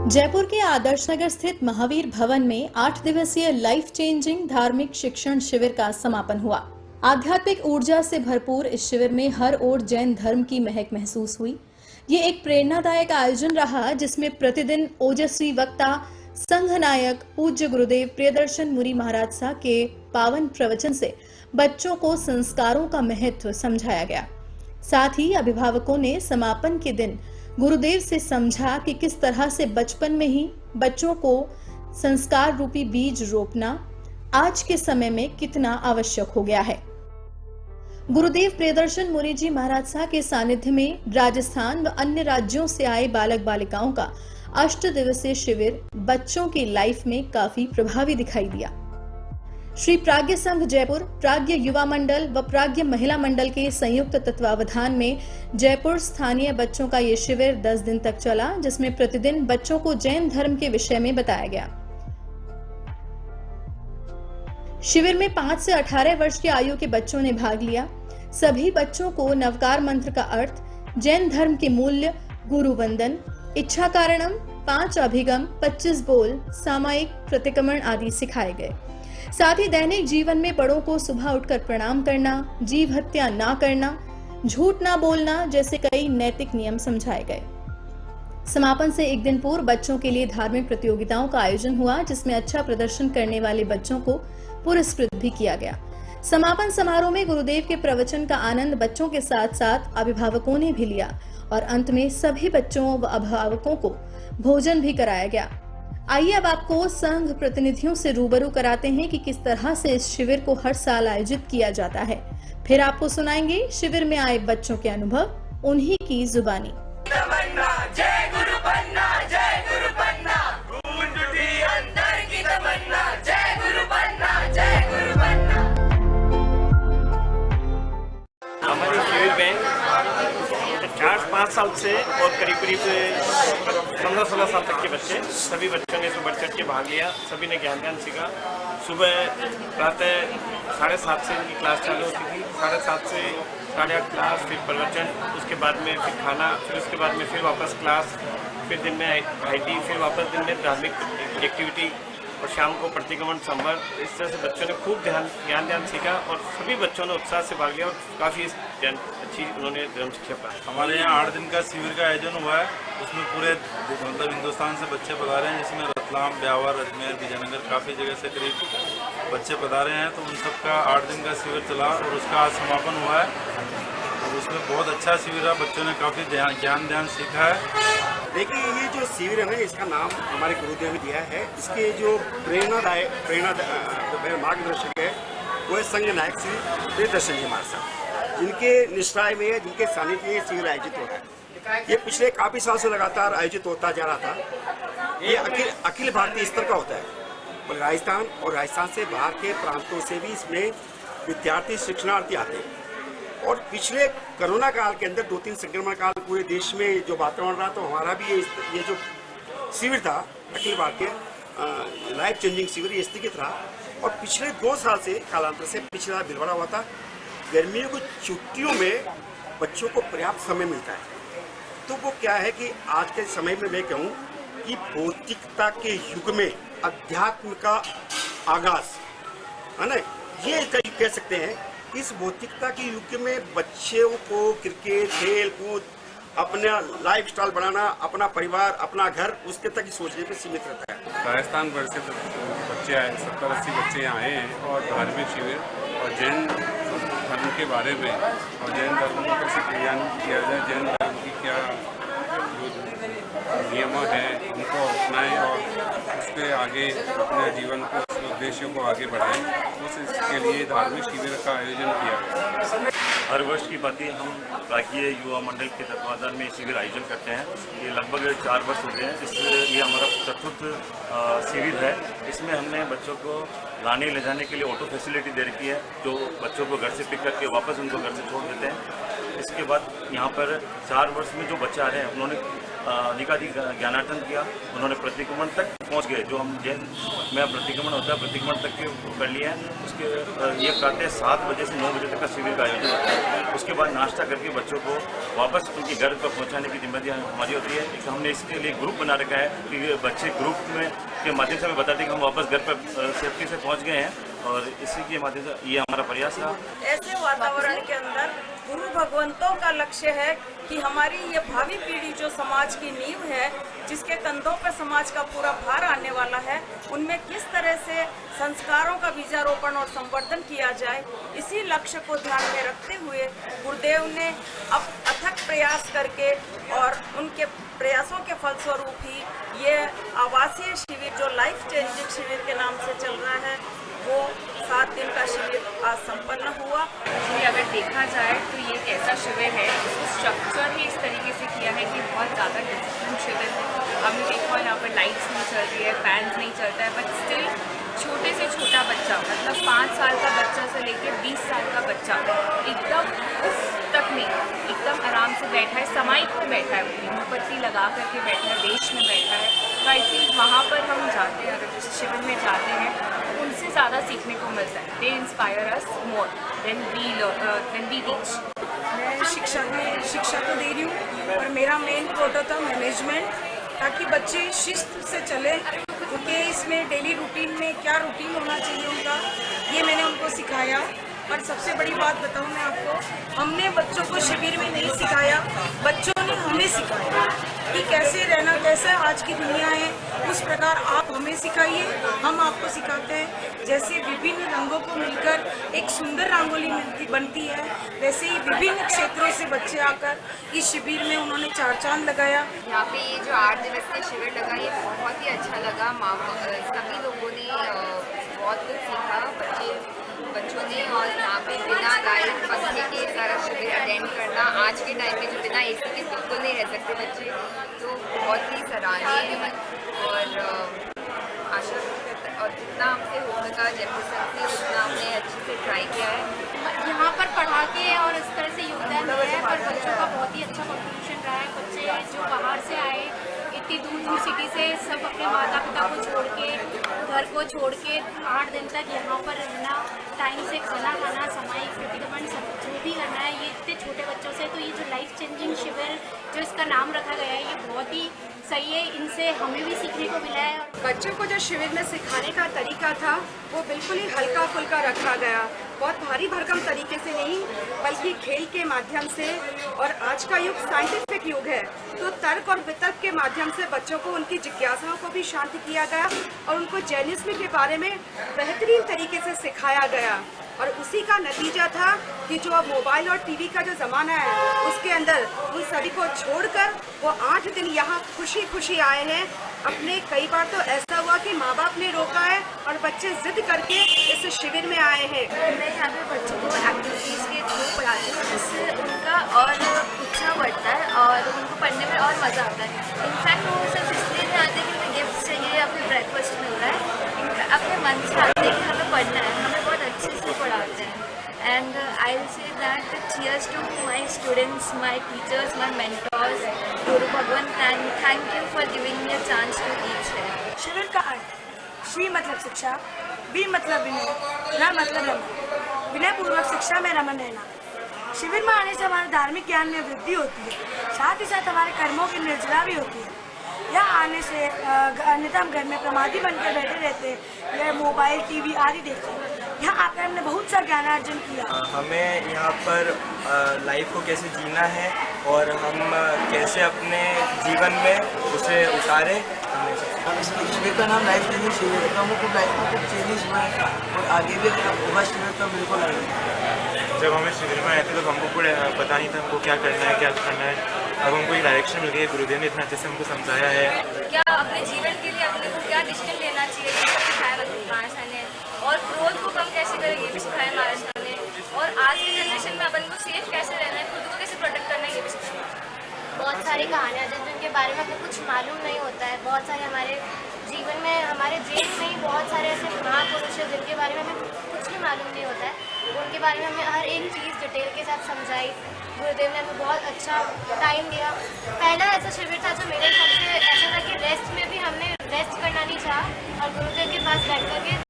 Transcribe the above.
जयपुर के आदर्श नगर स्थित महावीर भवन में 8 दिवसीय लाइफ चेंजिंग धार्मिक शिक्षण शिविर का समापन हुआ। आध्यात्मिक ऊर्जा से भरपूर इस शिविर में हर ओर जैन धर्म की महक महसूस हुई। ये एक प्रेरणादायक आयोजन रहा जिसमें प्रतिदिन ओजस्वी वक्ता संघ नायक पूज्य गुरुदेव प्रियदर्शन मुरी महाराज साहब के पावन प्रवचन से बच्चों को संस्कारों का महत्व समझाया गया। साथ ही अभिभावकों ने समापन के दिन गुरुदेव से समझा कि किस तरह से बचपन में ही बच्चों को संस्कार रूपी बीज रोपना आज के समय में कितना आवश्यक हो गया है। गुरुदेव प्रियदर्शन मुरी जी महाराज साहब के सानिध्य में राजस्थान व अन्य राज्यों से आए बालक बालिकाओं का 8 दिवसीय शिविर बच्चों की लाइफ में काफी प्रभावी दिखाई दिया। श्री प्राज्ञ संघ जयपुर, प्राज्ञ युवा मंडल व प्राज्ञ महिला मंडल के संयुक्त तत्वावधान में जयपुर स्थानीय बच्चों का ये शिविर 10 दिन तक चला, जिसमें प्रतिदिन बच्चों को जैन धर्म के विषय में बताया गया। शिविर में 5 से 18 वर्ष की आयु के बच्चों ने भाग लिया। सभी बच्चों को नवकार मंत्र का अर्थ, जैन धर्म के मूल्य, गुरु वंदन, इच्छा कारणम, 5 अभिगम, 25 बोल, सामायिक प्रतिक्रमण आदि सिखाए गए। साथ ही दैनिक जीवन में बड़ों को सुबह उठकर प्रणाम करना, जीव हत्या ना करना, झूठ ना बोलना जैसे कई नैतिक नियम समझाए गए। समापन से एक दिन पूर्व बच्चों के लिए धार्मिक प्रतियोगिताओं का आयोजन हुआ, जिसमें अच्छा प्रदर्शन करने वाले बच्चों को पुरस्कृत भी किया गया। समापन समारोह में गुरुदेव के प्रवचन का आनंद बच्चों के साथ साथ अभिभावकों ने भी लिया और अंत में सभी बच्चों व अभिभावकों को भोजन भी कराया गया। आइए अब आपको संघ प्रतिनिधियों से रूबरू कराते हैं कि किस तरह से इस शिविर को हर साल आयोजित किया जाता है। फिर आपको सुनाएंगे शिविर में आए बच्चों के अनुभव, उन्हीं की जुबानी। हमारे शिविर में 4-5 साल से और करीब 15-16 साल तक के बच्चे, सभी बच्चों ने बढ़ चढ़ के भाग लिया। सभी ने ज्ञान सीखा। सुबह प्रातः 7:30 से इनकी क्लास चालू होती थी। 7:30 से 8:30 क्लास, फिर प्रवचन, उसके बाद में फिर खाना, फिर उसके बाद में फिर वापस क्लास, फिर दिन में IT, फिर वापस दिन में धार्मिक एक्टिविटी और शाम को प्रतिक्रमण संवर। इस तरह से बच्चों ने खूब ज्ञान सीखा और सभी बच्चों ने उत्साह से भाग लिया और काफ़ी अच्छी उन्होंने धर्म शिक्षा प्राप्त। हमारे यहाँ 8 दिन का शिविर का आयोजन हुआ है। उसमें पूरे हिंदुस्तान से बच्चे पधारे हैं, जिसमें रतलाम, ब्यावर, अजमेर, विजयनगर काफ़ी जगह से करीब बच्चे पधारे हैं। तो उन सबका 8 दिन का शिविर चला और उसका आज समापन हुआ है। और उसमें बहुत अच्छा शिविर है, बच्चों ने काफ़ी ज्ञान सीखा है। देखिए, ये जो शिविर है ना, इसका नाम हमारे गुरुदेव ने दिया है। इसके जो मार्गदर्शक है वो है संघ नायक श्री प्रियदर्शन जी महाराज साहब, जिनके निष्ठाय में है, जिनके सानिध्य में ये शिविर आयोजित होता है। ये पिछले काफ़ी साल से लगातार आयोजित होता जा रहा था। ये अखिल भारतीय स्तर का होता है और राजस्थान से बाहर के प्रांतों से भी इसमें विद्यार्थी शिक्षणार्थी आते हैं। और पिछले कोरोना काल के अंदर 2-3 संक्रमण काल पूरे देश में जो वातावरण रहा, तो हमारा भी ये जो शिविर था अखिल भारतीय लाइफ चेंजिंग शिविर, ये स्थगित रहा। और पिछले 2 साल से कालांतर से पिछला भिलवाड़ा हुआ था। गर्मियों की छुट्टियों में बच्चों को पर्याप्त समय मिलता है। तो वो क्या है कि आज के समय में मैं कहूँ कि भौतिकता के युग में अध्यात्म का आगाज है ना, ये कह सकते हैं। इस भौतिकता के युग में बच्चों को क्रिकेट, खेल कूद, अपना लाइफ स्टाइल बनाना, अपना परिवार, अपना घर, उसके तक ही सोचने पे सीमित रहता है। राजस्थान भर से बच्चे आए, 70-80 बच्चे यहाँ आए हैं और धार्मिक शिविर और जैन धर्म के बारे में और जैन धर्म को कैसे ज्ञान किया जाए, जैन धर्म की क्या नियम है उनको अपनाएं और उसके आगे अपने जीवन को, उद्देश्यों को आगे बढ़ाएं। इसके लिए धार्मिक शिविर का आयोजन किया गया। हर वर्ष की बात हम प्राज्ञ युवा मंडल के तत्वाधान में शिविर आयोजन करते हैं। ये लगभग 4 वर्ष हो गए हैं। ये हमारा 4th शिविर है। इसमें हमने बच्चों को लाने ले जाने के लिए ऑटो फैसिलिटी दे रखी है, जो बच्चों को घर से पिक करके वापस उनको घर से छोड़ देते हैं। इसके बाद यहाँ पर 4 वर्ष में जो बच्चे आ रहे हैं, उन्होंने अधिकाधिक ज्ञानार्जन किया। उन्होंने प्रतिक्रमण तक पहुंच गए, जो हम जैन में प्रतिक्रमण होता है प्रतिक्रमण तक के कर लिया है। उसके ये प्रातः 7 बजे से 9 बजे तक का शिविर का आयोजन होता है। उसके बाद नाश्ता करके बच्चों को वापस उनके घर पर पहुंचाने की जिम्मेदारी हमारी होती है। एक हमने इसके लिए ग्रुप बना रखा है कि बच्चे ग्रुप में के माध्यम से हमें बताते हैं कि हम वापस घर पर सेफ्टी से पहुँच गए हैं, और इसी के माध्यम से ये हमारा प्रयास रहा। ऐसे वातावरण के अंदर गुरु भगवंतों का लक्ष्य है कि हमारी ये भावी पीढ़ी जो समाज की नींव है, जिसके कंधों पर समाज का पूरा भार आने वाला है, उनमें किस तरह से संस्कारों का बीजारोपण और संवर्धन किया जाए, इसी लक्ष्य को ध्यान में रखते हुए गुरुदेव ने अब अथक प्रयास करके और उनके प्रयासों के फलस्वरूप ही ये आवासीय शिविर जो लाइफ चेंजिंग शिविर के नाम से चल रहा है, वो 7 दिन का शिविर आज संपन्न हुआ। जी, अगर देखा जाए तो ये एक ऐसा शिविर है जिसको स्ट्रक्चर ही इस तरीके से किया है कि बहुत ज़्यादा डिसिप्लिन शिविर है। हमने देखा यहाँ पर लाइट्स नहीं चल रही है, फैंस नहीं चलता है, बट स्टिल छोटे से छोटा बच्चा, मतलब 5 साल का बच्चा से लेकर 20 साल का बच्चा एकदम उस तक नहीं, एकदम आराम से बैठा है, समाहित में बैठा है, मोमबत्ती लगा करके बैठा है, देश में बैठा है। तो आई थिंक वहाँ पर हम जाते हैं, अगर जिस शिविर में जाते हैं तो उनसे ज़्यादा सीखने को मिलता है। They inspire us more than we teach. मैं शिक्षा तो दे रही हूँ, और मेरा मेन मोटो था मैनेजमेंट, ताकि बच्चे शिस्त से चले, क्योंकि इसमें डेली रूटीन में क्या रूटीन होना चाहिए उनका, ये मैंने उनको सिखाया। और सबसे बड़ी बात बताऊँ मैं आपको, हमने बच्चों को शिविर में नहीं सिखाया, बच्चों ने हमें सिखाया कि कैसे रहना, कैसे आज की दुनिया है, उस प्रकार आप हमें सिखाइए, हम आपको सिखाते हैं। जैसे विभिन्न रंगों को मिलकर एक सुंदर रंगोली बनती है, वैसे ही विभिन्न क्षेत्रों से बच्चे आकर इस शिविर में उन्होंने 4 चांद लगाया। यहाँ पे ये जो 8 दिवसीय शिविर लगा, ये बहुत ही अच्छा लगा। सभी लोगों ने बहुत कुछ सीखा, बच्चों ने, और यहाँ पे बिना लाइट पंखे के सारा शिविर अटेंड करना, आज के टाइम में जो बिना एसी के बिल्कुल नहीं रह सकते बच्चे, तो बहुत ही सराहनीय है। और आशा और जितना हमसे हो सका जैसे से उतना हमने अच्छे से ट्राई किया है। यहाँ पर पढ़ा के और इस तरह से योगदान दिया है, पर बच्चों का बहुत ही अच्छा कॉन्ट्रीब्यूशन रहा है। बच्चे जो बाहर से आए, इतनी दूर सिटी से, सब अपने माता पिता को छोड़ के, घर को छोड़ के 8 दिन तक यहाँ पर रहना, टाइम से खाना खाना, सामायिक प्रतिक्रमण सब जो भी करना है, ये इतने छोटे बच्चों से। तो ये जो लाइफ चेंजिंग शिविर जो इसका नाम रखा गया है, ये बहुत ही सही है, इनसे हमें भी सीखने को मिला है। बच्चों को जो शिविर में सिखाने का तरीका था, वो बिल्कुल ही हल्का फुल्का रखा गया, बहुत भारी भरकम तरीके से नहीं, बल्कि खेल के माध्यम से। और आज का युग साइंटिफिक युग है, तो तर्क और वितर्क के माध्यम से बच्चों को उनकी जिज्ञासाओं को भी शांत किया गया, और उनको जैनिज्म के बारे में बेहतरीन तरीके से सिखाया गया। और उसी का नतीजा था कि जो अब मोबाइल और टीवी का जो ज़माना है, उसके अंदर उन सभी को छोड़कर वो 8 दिन यहाँ खुशी खुशी आए हैं। अपने कई बार तो ऐसा हुआ कि माँ बाप ने रोका है और बच्चे जिद करके इस शिविर में आए हैं। मैं यहाँ पे बच्चों को एक्टिविटीज़ के थ्रू पढ़ाती हूँ, जिससे उनका और उत्साह बढ़ता है और उनको पढ़ने में और मज़ा आता है। इनफैक्ट वो सिर्फ इसलिए नहीं आते कि हमें गिफ्ट चाहिए या फिर ब्रेकफास्ट मिल रहा है, अपने मन से आते हैं कि हमें पढ़ना है, हमें बहुत अच्छे से पढ़ाते हैं। And I'll say that cheers to my students, my teachers, my mentors, Guru Bhagwan, and thank you for giving me a chance to teach here. शिविर का अर्थ, श्री मतलब शिक्षा, वी मतलब विनय, र मतलब रमन, विनय पूर्वक शिक्षा में रमन रहना। शिविर में आने से हमारे धार्मिक ज्ञान में वृद्धि होती है, साथ ही साथ हमारे कर्मों की निर्जला भी होती है। यहाँ आने से अन्यथा हम घर में प्रमादी बनकर बैठे रहते हैं या मोबाइल टीवी आदि देखते हैं। यहाँ आकर हमने बहुत सा ज्ञानार्जन किया। हमें यहाँ पर लाइफ को कैसे जीना है और हम कैसे अपने जीवन में उसे उतारें। शिविर का नाम लाइफ चेंजिंग शिविर है, तो हमको लाइफ में कुछ चेंजेस हुए हैं और आगे भी होगा शिविर तो बिल्कुल आएगा। जब हमें शिविर में आए थे तो हमको कुछ पता नहीं था हमको क्या करना है। अब हमको एक डायरेक्शन मिल गई, गुरुदेव ने इतना अच्छे से हमको समझाया है क्या अपने जीवन के लिए अपने को क्या डिसीजन लेना चाहिए, ये सब सिखाया महाराज ने, और क्रोध को कम कैसे करें ये भी सिखाया महाराज ने, और आज की जनरेशन में अपन को सेफ कैसे रहना है, खुद को कैसे प्रोटेक्ट करना है, ये भी सिखाया। बहुत सारी कहानियाँ हैं जिनके बारे में हमें कुछ मालूम नहीं होता है। बहुत सारे हमारे जीवन में, हमारे जैन में ही बहुत सारे ऐसे महापुरुष हैं जिनके बारे में हमें कुछ भी मालूम नहीं होता है। उनके बारे में हमें हर एक चीज़ डिटेल के साथ समझाई। गुरुदेव ने हमें बहुत अच्छा टाइम दिया। पहला ऐसा शिविर था जो मेरे हिसाब से ऐसा था कि रेस्ट में भी हमने रेस्ट करना नहीं चाहा और गुरुदेव के पास बैठ कर के